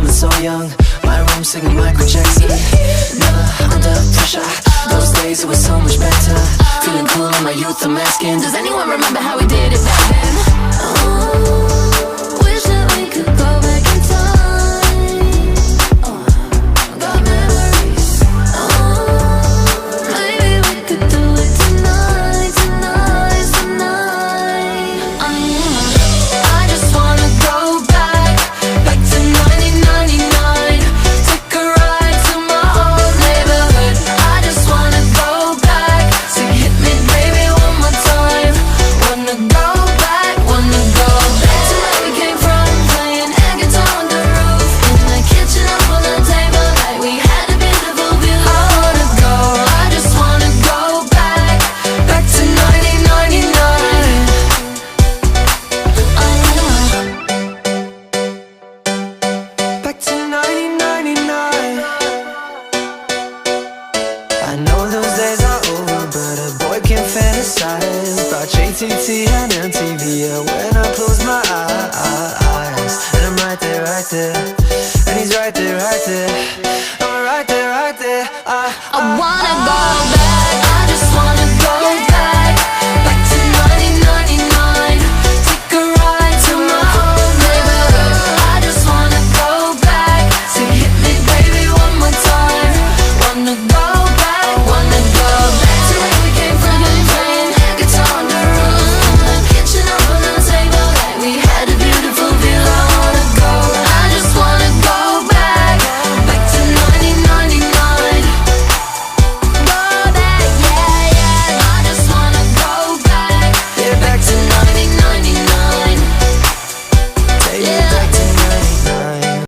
coming so young. My room singing Michael Jackson. Never under pressure. Those days it was so much better. Feeling cool in my youth, I'm asking, does anyone remember how we did it back then? Oh, wish that we could go back in time. Got memories. Maybe we could do it tonight, tonight, tonight. I just wanna go back to 1999. Take a ride to my old neighborhood. I just wanna go back, so hit me baby one more time. Wanna go back, wanna go back to where we came from, playing air guitar on the roof, in the kitchen up on the table like we had a beautiful view. I wanna go, I just wanna go back to 1999. Back to 1999. I know those days are over, but a boy can fantasize about JTT and MTV. Yeah, when I close my eyes, and I'm right there, right there, and he's right there, right there. I'm right there, right there. I wanna go back. I just wanna go back to 1999. Take a ride to my old neighborhood. I just wanna go back, so hit me baby one more time. Wanna go back, wanna go back to where we came from, playing air guitar on the roof, in the kitchen up on the table like we had a beautiful view. I wanna go, I just wanna go back to 1999. Go back, yeah, yeah. I just wanna go back, yeah, back to 1999. Take me back to 99.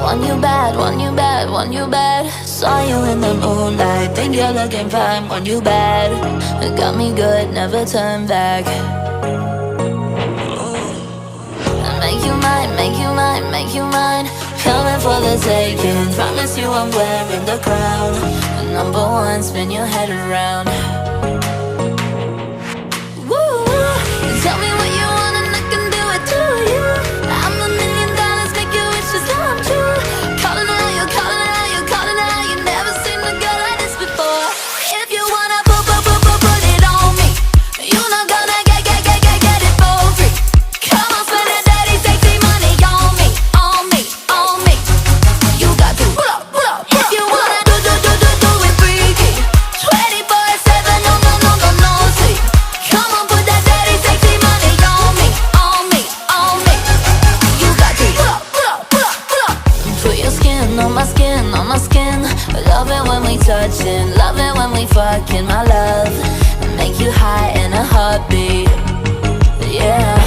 Want you bad, want you bad, want you bad. Saw you in the moonlight, think you're looking fine. Want you bad, it got me good, never turn back. Make you mine, make you mine, make you mine. Coming for the taking, promise you I'm wearing the crown. Number one, spin your head around. Woo! Tell me what you want and I can do it to you. I'm $1,000,000, make your wishes come true. Calling out, you calling out, you calling out. You never seen a girl like this before. If you wanna put it on me, you're not gonna get it for free. Come on, spend that dirty, sexy money on me, on me, on me. You got to pull up, pull up. If you wanna do it freaky, 24/7, no sleep. Come on, put that dirty, sexy money on me, on me, on me. You got to pull up, pull up, pull up, pull up. Put your skin on my skin, on my skin. Love it when we touchin', love it when we fucking, my love. Make you high in a heartbeat, yeah.